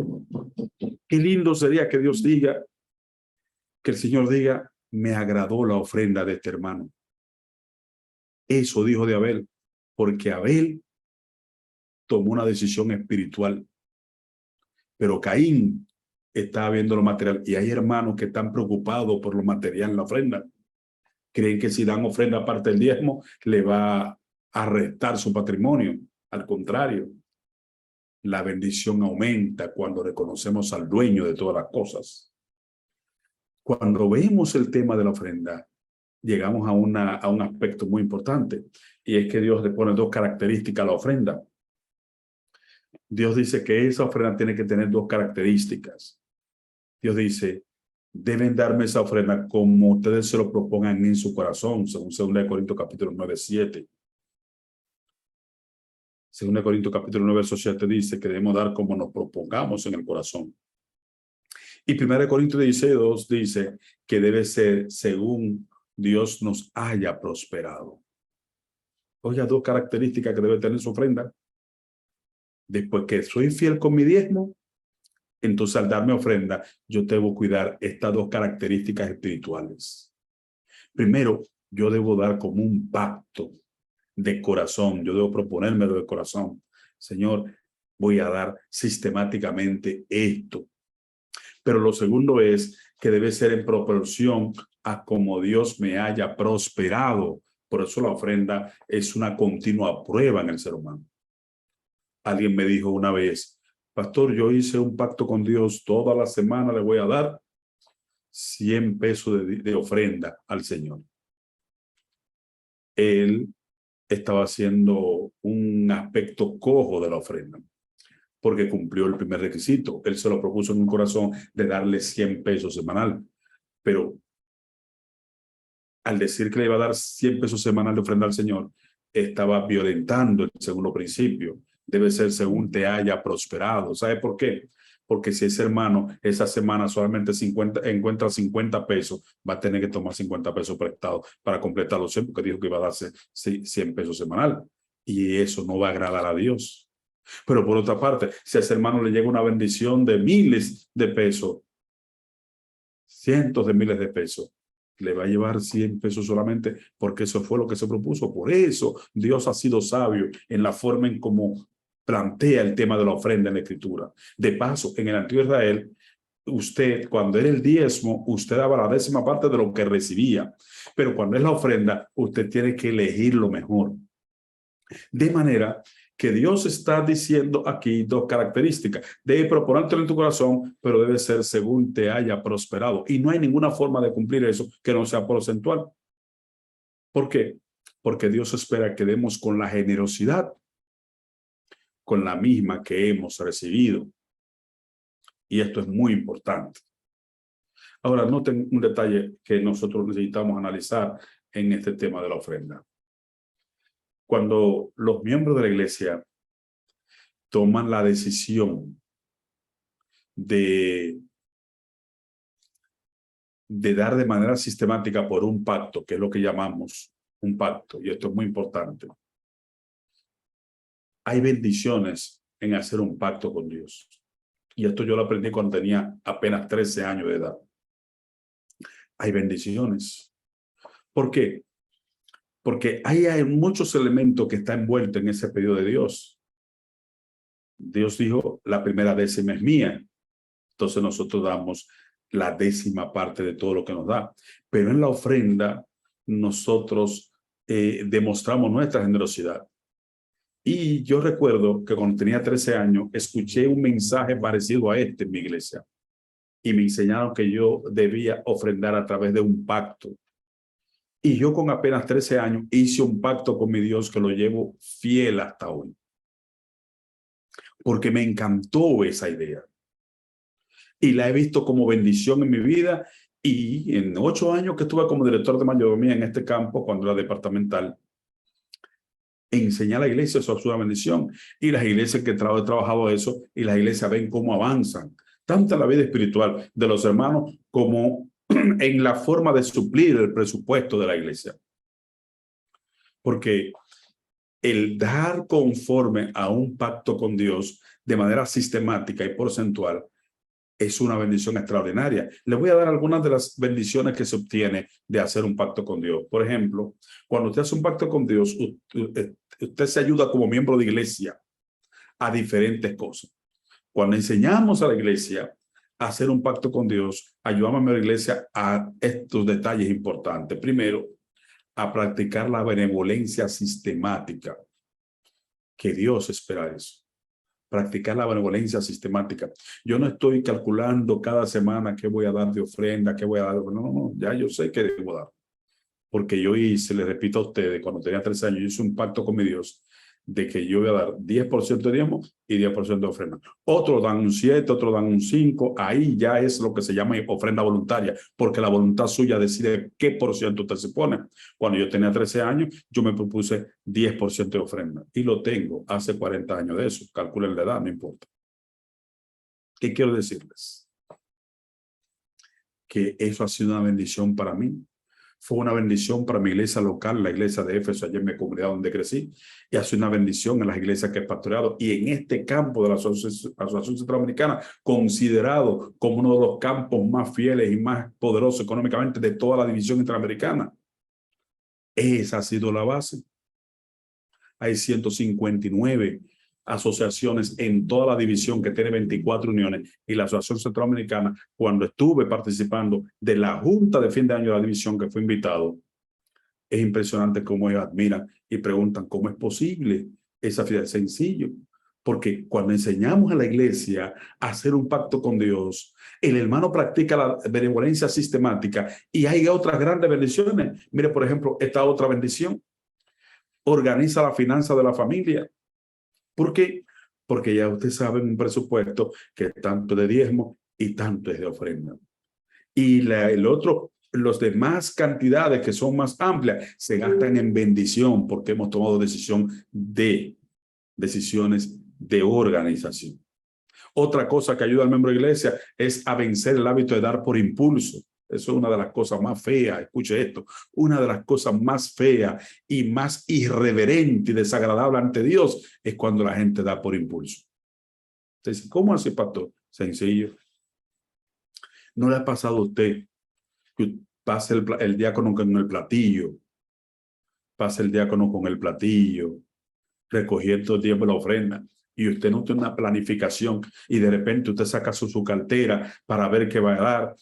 Qué lindo sería que Dios diga, que el Señor diga: me agradó la ofrenda de este hermano. Eso dijo de Abel, porque Abel tomó una decisión espiritual, pero Caín está viendo lo material, y hay hermanos que están preocupados por lo material en la ofrenda. Creen que si dan ofrenda aparte del diezmo, le va a restar su patrimonio. Al contrario, la bendición aumenta cuando reconocemos al dueño de todas las cosas. Cuando vemos el tema de la ofrenda, llegamos a un aspecto muy importante, y es que Dios le pone dos características a la ofrenda. Dios dice que esa ofrenda tiene que tener dos características. Dios dice: deben darme esa ofrenda como ustedes se lo propongan en su corazón, según 2 Corintios capítulo 9, 7. 2 Corintios capítulo 9, verso 7 dice que debemos dar como nos propongamos en el corazón. Y 1 Corintios 16, 2 dice que debe ser según Dios nos haya prosperado. Oiga, dos características que debe tener su ofrenda. Después que soy fiel con mi diezmo, entonces al darme ofrenda, yo debo cuidar estas dos características espirituales. Primero, yo debo dar como un pacto de corazón. Yo debo proponérmelo de corazón. Señor, voy a dar sistemáticamente esto. Pero lo segundo es que debe ser en proporción a como Dios me haya prosperado. Por eso la ofrenda es una continua prueba en el ser humano. Alguien me dijo una vez: pastor, yo hice un pacto con Dios, toda la semana le voy a dar 100 pesos de ofrenda al Señor. Él estaba haciendo un aspecto cojo de la ofrenda, porque cumplió el primer requisito. Él se lo propuso en un corazón de darle 100 pesos semanal, pero al decir que le iba a dar 100 pesos semanal de ofrenda al Señor, estaba violentando el segundo principio. Debe ser según te haya prosperado. ¿Sabe por qué? Porque si ese hermano esa semana solamente encuentra 50 pesos, va a tener que tomar 50 pesos prestados para completar los 100, porque dijo que iba a darse 100 pesos semanal. Y eso no va a agradar a Dios. Pero por otra parte, si a ese hermano le llega una bendición de miles de pesos, cientos de miles de pesos, le va a llevar 100 pesos solamente, porque eso fue lo que se propuso. Por eso Dios ha sido sabio en la forma en cómo plantea el tema de la ofrenda en la Escritura. De paso, en el antiguo Israel, usted, cuando era el diezmo, usted daba la 10ª parte de lo que recibía. Pero cuando es la ofrenda, usted tiene que elegir lo mejor. De manera que Dios está diciendo aquí dos características. Debe proponértelo en tu corazón, pero debe ser según te haya prosperado. Y no hay ninguna forma de cumplir eso que no sea porcentual. ¿Por qué? Porque Dios espera que demos con la generosidad, con la misma que hemos recibido. Y esto es muy importante. Ahora, noten un detalle que nosotros necesitamos analizar en este tema de la ofrenda. Cuando los miembros de la iglesia toman la decisión de dar de manera sistemática por un pacto, que es lo que llamamos un pacto, y esto es muy importante. Hay bendiciones en hacer un pacto con Dios. Y esto yo lo aprendí cuando tenía apenas 13 años de edad. Hay bendiciones. ¿Por qué? Porque hay muchos elementos que están envueltos en ese pedido de Dios. Dios dijo: la primera décima es mía. Entonces nosotros damos la 10ª parte de todo lo que nos da. Pero en la ofrenda nosotros demostramos nuestra generosidad. Y yo recuerdo que cuando tenía 13 años, escuché un mensaje parecido a este en mi iglesia. Y me enseñaron que yo debía ofrendar a través de un pacto. Y yo con apenas 13 años hice un pacto con mi Dios que lo llevo fiel hasta hoy. Porque me encantó esa idea. Y la he visto como bendición en mi vida. Y en 8 años que estuve como director de mayordomía en este campo, cuando era departamental, enseñar a la iglesia, eso es una bendición. Y las iglesias que he trabajado eso, y las iglesias ven cómo avanzan, tanto en la vida espiritual de los hermanos como en la forma de suplir el presupuesto de la iglesia. Porque el dar conforme a un pacto con Dios de manera sistemática y porcentual es una bendición extraordinaria. Les voy a dar algunas de las bendiciones que se obtiene de hacer un pacto con Dios. Por ejemplo, cuando usted hace un pacto con Dios, usted se ayuda como miembro de iglesia a diferentes cosas. Cuando enseñamos a la iglesia a hacer un pacto con Dios, ayudamos a la iglesia a estos detalles importantes. Primero, a practicar la benevolencia sistemática, que Dios espera eso. Practicar la benevolencia sistemática. Yo no estoy calculando cada semana qué voy a dar de ofrenda, qué voy a dar. No, ya yo sé qué debo dar. Porque yo hice, les repito a ustedes, cuando tenía 13 años, yo hice un pacto con mi Dios de que yo voy a dar 10% de diezmo y 10% de ofrenda. Otros dan un 7, otros dan un 5. Ahí ya es lo que se llama ofrenda voluntaria, porque la voluntad suya decide qué por ciento usted se pone. Cuando yo tenía 13 años, yo me propuse 10% de ofrenda y lo tengo hace 40 años de eso. Calculen la edad, no importa. ¿Qué quiero decirles? Que eso ha sido una bendición para mí. Fue una bendición para mi iglesia local, la iglesia de Éfeso, allá en mi comunidad donde crecí, y ha sido una bendición en las iglesias que he pastoreado y en este campo de la Asociación Centroamericana, considerado como uno de los campos más fieles y más poderosos económicamente de toda la división interamericana. Esa ha sido la base. Hay 159 asociaciones en toda la división que tiene 24 uniones, y la Asociación Centroamericana, cuando estuve participando de la Junta de fin de año de la división que fue invitado, es impresionante cómo ellos admiran y preguntan cómo es posible esa fidelidad. Sencillo, porque cuando enseñamos a la iglesia a hacer un pacto con Dios, el hermano practica la benevolencia sistemática y hay otras grandes bendiciones. Mire, por ejemplo, esta otra bendición: organiza la finanza de la familia. ¿Por qué? Porque ya usted sabe un presupuesto que tanto de diezmo y tanto es de ofrenda. Y el otro, los demás cantidades que son más amplias, se gastan en bendición porque hemos tomado decisiones de organización. Otra cosa que ayuda al miembro de iglesia es a vencer el hábito de dar por impulso. Eso es una de las cosas más feas, escuche esto, una de las cosas más feas y más irreverente y desagradable ante Dios es cuando la gente da por impulso. Entonces, ¿cómo hace, pastor? Sencillo. ¿No le ha pasado a usted que pase el diácono con el platillo, pase el diácono con el platillo, recogiendo el tiempo la ofrenda, y usted no tiene una planificación y de repente usted saca su cartera para ver qué va a dar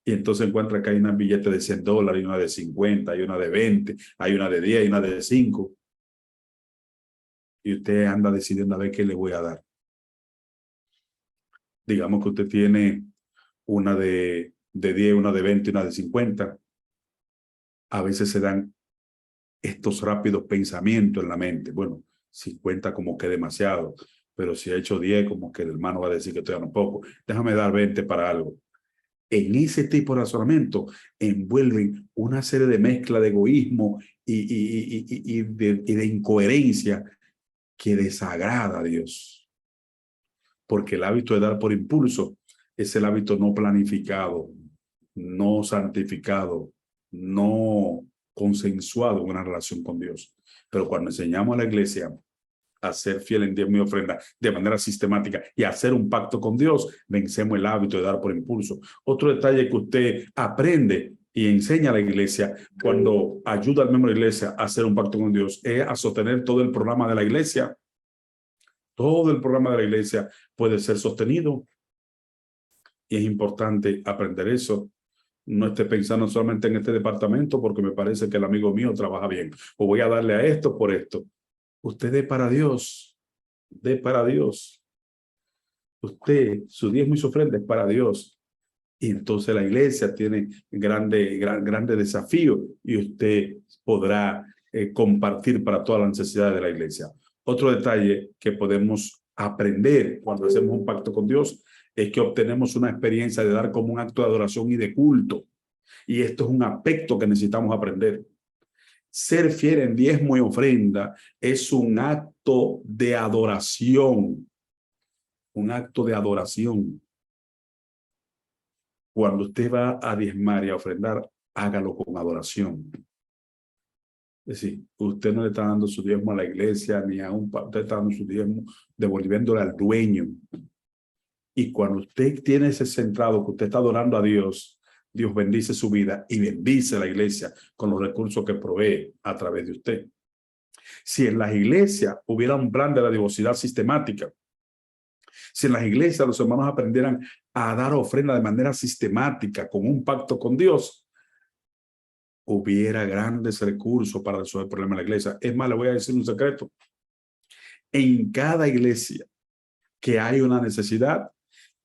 y entonces encuentra que hay una billete de $100, hay una de 50, hay una de 20, hay una de 10, hay una de 5 y usted anda decidiendo a ver qué le voy a dar? Digamos que usted tiene una de 10, una de 20 y una de 50. A veces se dan estos rápidos pensamientos en la mente. Bueno, 50 como que demasiado, pero si ha hecho 10, como que el hermano va a decir que estoy dando poco. Déjame dar 20 para algo. En ese tipo de razonamiento envuelven una serie de mezcla de egoísmo y de incoherencia que desagrada a Dios. Porque el hábito de dar por impulso es el hábito no planificado, no santificado, no consensuado en una relación con Dios. Pero cuando enseñamos a la iglesia a ser fiel en diezmo y ofrenda de manera sistemática y a hacer un pacto con Dios, vencemos el hábito de dar por impulso. Otro detalle que usted aprende y enseña a la iglesia cuando ayuda al miembro de la iglesia a hacer un pacto con Dios es a sostener todo el programa de la iglesia. Todo el programa de la iglesia puede ser sostenido y es importante aprender eso. No esté pensando solamente en este departamento porque me parece que el amigo mío trabaja bien o voy a darle a esto por esto. Usted dé para Dios, dé para Dios. Usted, su diezmo y su ofrenda es para Dios. Y entonces la iglesia tiene grande desafío y usted podrá compartir para todas las necesidades de la iglesia. Otro detalle que podemos aprender cuando hacemos un pacto con Dios es que obtenemos una experiencia de dar como un acto de adoración y de culto. Y esto es un aspecto que necesitamos aprender. Ser fiel en diezmo y ofrenda es un acto de adoración. Un acto de adoración. Cuando usted va a diezmar y a ofrendar, hágalo con adoración. Es decir, usted no le está dando su diezmo a la iglesia, ni a usted está dando su diezmo devolviéndole al dueño. Y cuando usted tiene ese centrado, que usted está adorando a Dios, Dios bendice su vida y bendice la iglesia con los recursos que provee a través de usted. Si en las iglesias hubiera un plan de la diversidad sistemática, si en las iglesias los hermanos aprendieran a dar ofrenda de manera sistemática, con un pacto con Dios, hubiera grandes recursos para resolver el problema de la iglesia. Es más, le voy a decir un secreto. En cada iglesia que hay una necesidad,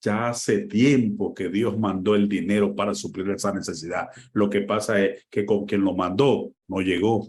ya hace tiempo que Dios mandó el dinero para suplir esa necesidad. Lo que pasa es que con quien lo mandó no llegó,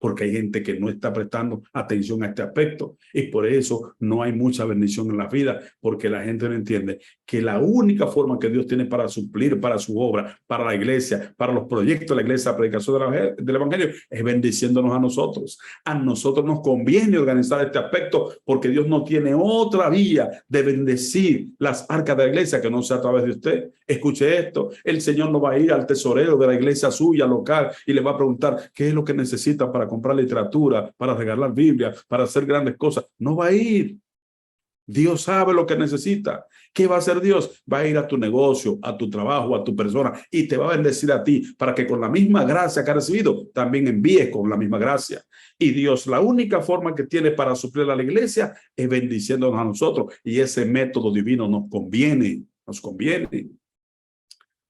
porque hay gente que no está prestando atención a este aspecto y por eso no hay mucha bendición en la vida, porque la gente no entiende que la única forma que Dios tiene para suplir para su obra, para la iglesia, para los proyectos de la iglesia, la predicación del evangelio, es bendiciéndonos a nosotros. A nosotros nos conviene organizar este aspecto porque Dios no tiene otra vía de bendecir las arcas de la iglesia que no sea a través de usted. Escuche esto, el Señor no va a ir al tesorero de la iglesia suya local y le va a preguntar qué es lo que necesita para comprar literatura, para regalar Biblia, para hacer grandes cosas. No va a ir. Dios sabe lo que necesita. ¿Qué va a hacer Dios? Va a ir a tu negocio, a tu trabajo, a tu persona y te va a bendecir a ti para que con la misma gracia que ha recibido, también envíes con la misma gracia. Y Dios, la única forma que tiene para suplir a la iglesia es bendiciéndonos a nosotros. Y ese método divino nos conviene,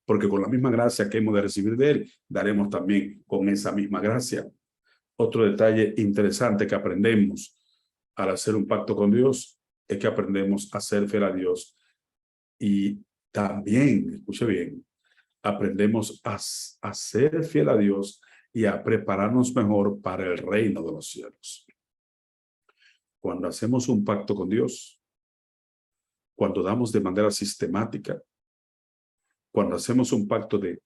porque con la misma gracia que hemos de recibir de Él, daremos también con esa misma gracia. Otro detalle interesante que aprendemos al hacer un pacto con Dios es que aprendemos a ser fiel a Dios y también, escuche bien, aprendemos a ser fiel a Dios y a prepararnos mejor para el reino de los cielos. Cuando hacemos un pacto con Dios, cuando damos de manera sistemática, cuando hacemos un pacto de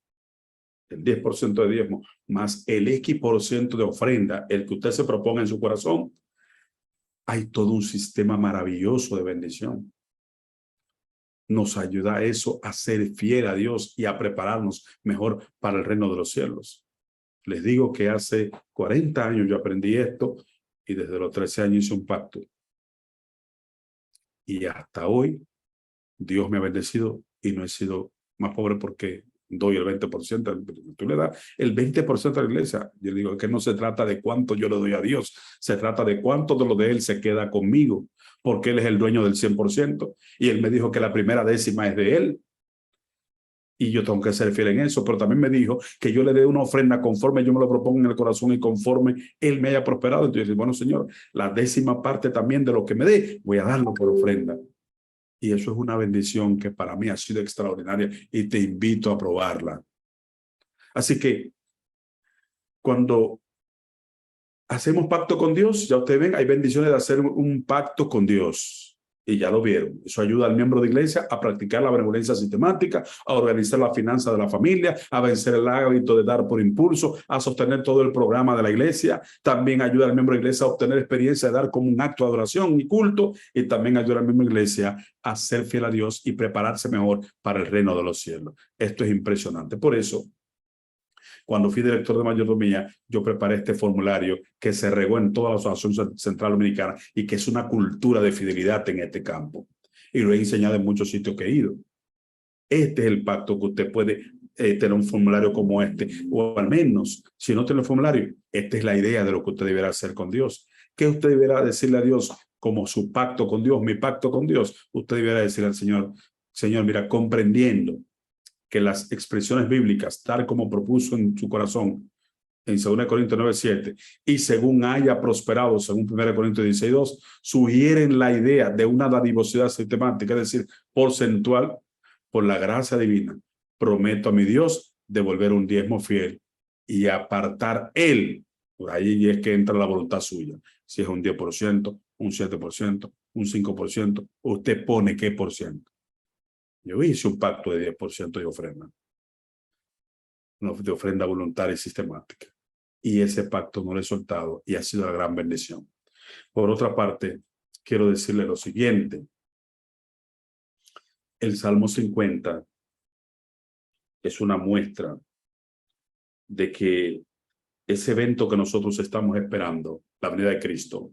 el 10% de diezmo más el X% de ofrenda, el que usted se proponga en su corazón, hay todo un sistema maravilloso de bendición. Nos ayuda a eso, a ser fiel a Dios y a prepararnos mejor para el reino de los cielos. Les digo que hace 40 años yo aprendí esto y desde los 13 años hice un pacto. Y hasta hoy Dios me ha bendecido y no he sido más pobre porque doy el 20%. Tú le das el 20% a la iglesia. Yo digo que no se trata de cuánto yo le doy a Dios, se trata de cuánto de lo de Él se queda conmigo, porque Él es el dueño del 100%. Y Él me dijo que la primera décima es de Él. Y yo tengo que ser fiel en eso, pero también me dijo que yo le dé una ofrenda conforme yo me lo propongo en el corazón y conforme Él me haya prosperado. Entonces yo digo, bueno, Señor, la décima parte también de lo que me dé, voy a darlo por ofrenda. Y eso es una bendición que para mí ha sido extraordinaria y te invito a probarla. Así que cuando hacemos pacto con Dios, ya ustedes ven, hay bendiciones de hacer un pacto con Dios. Y ya lo vieron. Eso ayuda al miembro de iglesia a practicar la benevolencia sistemática, a organizar la finanza de la familia, a vencer el hábito de dar por impulso, a sostener todo el programa de la iglesia. También ayuda al miembro de iglesia a obtener experiencia de dar como un acto de adoración y culto. Y también ayuda al miembro de iglesia a ser fiel a Dios y prepararse mejor para el reino de los cielos. Esto es impresionante. Por eso, cuando fui director de mayordomía, yo preparé este formulario que se regó en toda la Asociación Central Dominicana y que es una cultura de fidelidad en este campo. Y lo he enseñado en muchos sitios que he ido. Este es el pacto que usted puede tener un formulario como este, o al menos, si no tiene el formulario, esta es la idea de lo que usted deberá hacer con Dios. ¿Qué usted deberá decirle a Dios como su pacto con Dios, mi pacto con Dios? Usted deberá decirle al Señor, Señor, mira, comprendiendo que las expresiones bíblicas, tal como propuso en su corazón en 2 Corintios 9:7, y según haya prosperado, según 1 Corintios 16:2, sugieren la idea de una dadivosidad sistemática, es decir, porcentual, por la gracia divina. Prometo a mi Dios devolver un diezmo fiel y apartar Él. Por ahí es que entra la voluntad suya. Si es un 10%, un 7%, un 5%, usted pone qué por ciento. Yo hice un pacto de 10% de ofrenda voluntaria y sistemática. y ese pacto no lo he soltado y ha sido la gran bendición. Por otra parte, quiero decirle lo siguiente. El Salmo 50 es una muestra de que ese evento que nosotros estamos esperando, la venida de Cristo,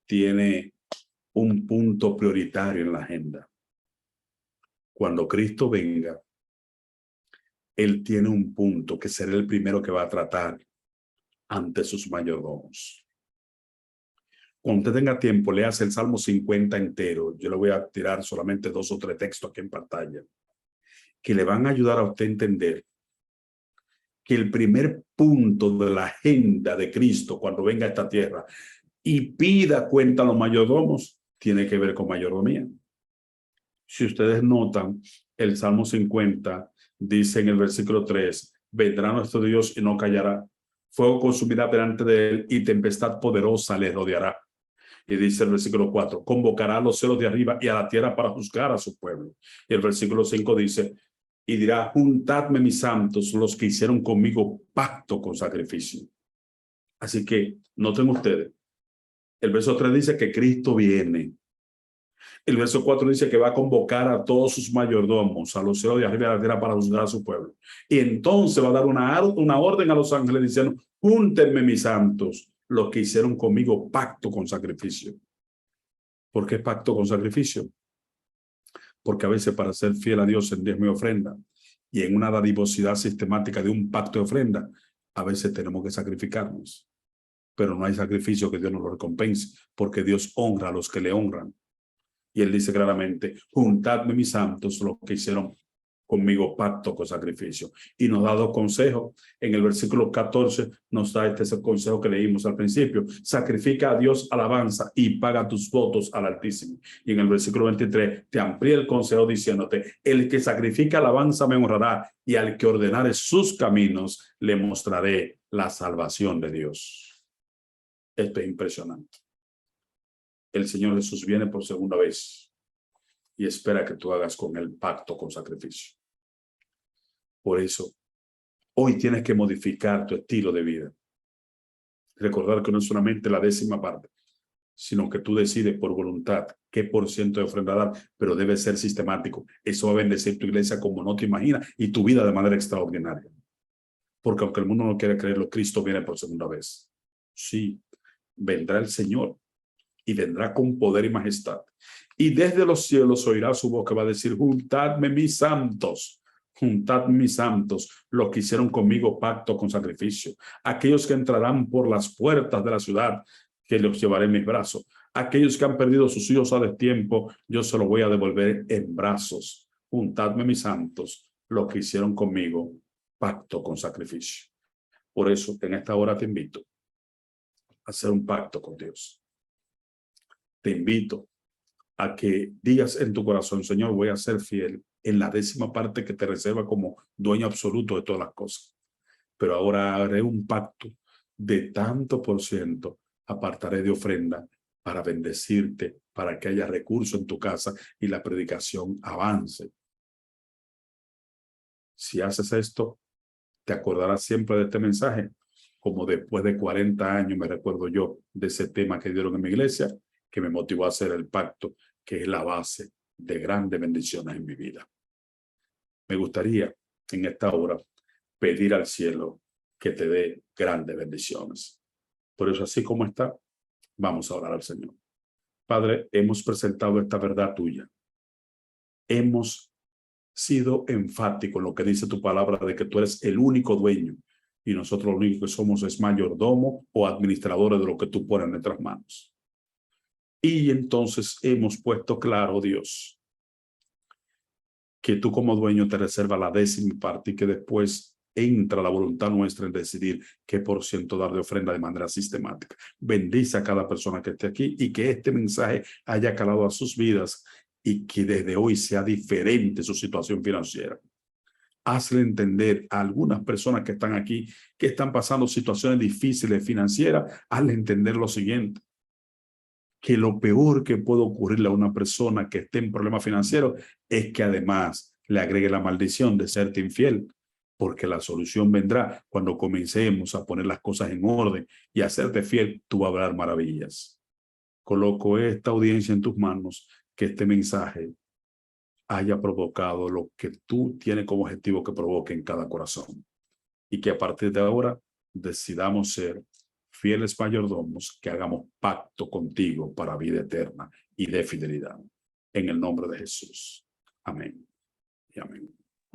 tiene un punto prioritario en la agenda. Cuando Cristo venga, Él tiene un punto que será el primero que va a tratar ante sus mayordomos. Cuando usted tenga tiempo, léase el Salmo 50 entero. Yo le voy a tirar solamente 2 o 3 textos aquí en pantalla que le van a ayudar a usted a entender que el primer punto de la agenda de Cristo cuando venga a esta tierra y pida cuenta a los mayordomos tiene que ver con mayordomía. Si ustedes notan, el Salmo 50 dice en el versículo 3, vendrá nuestro Dios y no callará. Fuego consumirá delante de él y tempestad poderosa le rodeará. Y dice el versículo 4, convocará a los cielos de arriba y a la tierra para juzgar a su pueblo. Y el versículo 5 dice, y dirá, juntadme mis santos, los que hicieron conmigo pacto con sacrificio. Así que noten ustedes, el verso 3 dice que Cristo viene. El verso 4 dice que va a convocar a todos sus mayordomos, a los cielos de arriba y a la tierra para juzgar a su pueblo. Y entonces va a dar una orden a los ángeles diciendo, júntenme mis santos, los que hicieron conmigo pacto con sacrificio. ¿Por qué pacto con sacrificio? Porque a veces para ser fiel a Dios en diezmo y ofrenda y en una dadivosidad sistemática de un pacto de ofrenda, a veces tenemos que sacrificarnos. Pero no hay sacrificio que Dios nos lo recompense, porque Dios honra a los que le honran. Y él dice claramente, juntadme mis santos, los que hicieron conmigo pacto con sacrificio. Y nos da 2 consejos. En el versículo 14 nos da este consejo que leímos al principio. Sacrifica a Dios alabanza y paga tus votos al Altísimo. Y en el versículo 23 te amplía el consejo diciéndote, el que sacrifica alabanza me honrará y al que ordenare sus caminos le mostraré la salvación de Dios. Esto es impresionante. El Señor Jesús viene por segunda vez y espera que tú hagas con él pacto con sacrificio. Por eso, hoy tienes que modificar tu estilo de vida. Recordar que no es solamente la 10ª parte, sino que tú decides por voluntad qué por ciento de ofrenda dar, pero debe ser sistemático. Eso va a bendecir tu iglesia como no te imaginas y tu vida de manera extraordinaria. Porque aunque el mundo no quiere creerlo, Cristo viene por segunda vez. Sí, vendrá el Señor y vendrá con poder y majestad. Y desde los cielos oirá su voz que va a decir, juntadme mis santos, los que hicieron conmigo pacto con sacrificio, aquellos que entrarán por las puertas de la ciudad, que los llevaré en mis brazos, aquellos que han perdido sus hijos a destiempo, yo se los voy a devolver en brazos. Juntadme mis santos, los que hicieron conmigo pacto con sacrificio. Por eso, en esta hora te invito a hacer un pacto con Dios. Te invito a que digas en tu corazón, Señor, voy a ser fiel en la 10ª parte que te reserva como dueño absoluto de todas las cosas. Pero ahora haré un pacto de tanto por ciento, apartaré de ofrenda para bendecirte, para que haya recursos en tu casa y la predicación avance. Si haces esto, te acordarás siempre de este mensaje, como después de 40 años me recuerdo yo de ese tema que dieron en mi iglesia, que me motivó a hacer el pacto, que es la base de grandes bendiciones en mi vida. Me gustaría en esta hora pedir al cielo que te dé grandes bendiciones. Por eso, así como está, vamos a orar al Señor. Padre, hemos presentado esta verdad tuya. Hemos sido enfáticos en lo que dice tu palabra de que tú eres el único dueño y nosotros lo único que somos es mayordomo o administradores de lo que tú pones en nuestras manos. Y entonces hemos puesto claro, Dios, que tú como dueño te reservas la 10ª parte y que después entra la voluntad nuestra en decidir qué por ciento dar de ofrenda de manera sistemática. Bendice a cada persona que esté aquí y que este mensaje haya calado a sus vidas y que desde hoy sea diferente su situación financiera. Hazle entender a algunas personas que están aquí, que están pasando situaciones difíciles financieras, hazle entender lo siguiente, que lo peor que puede ocurrirle a una persona que esté en problemas financieros es que además le agregue la maldición de serte infiel. porque la solución vendrá cuando comencemos a poner las cosas en orden y a serte fiel. Tú vas a hablar maravillas. Coloco esta audiencia en tus manos, que este mensaje haya provocado lo que tú tienes como objetivo que provoque en cada corazón, y que a partir de ahora decidamos ser fieles mayordomos, que hagamos pacto contigo para vida eterna y de fidelidad. En el nombre de Jesús. Amén y amén.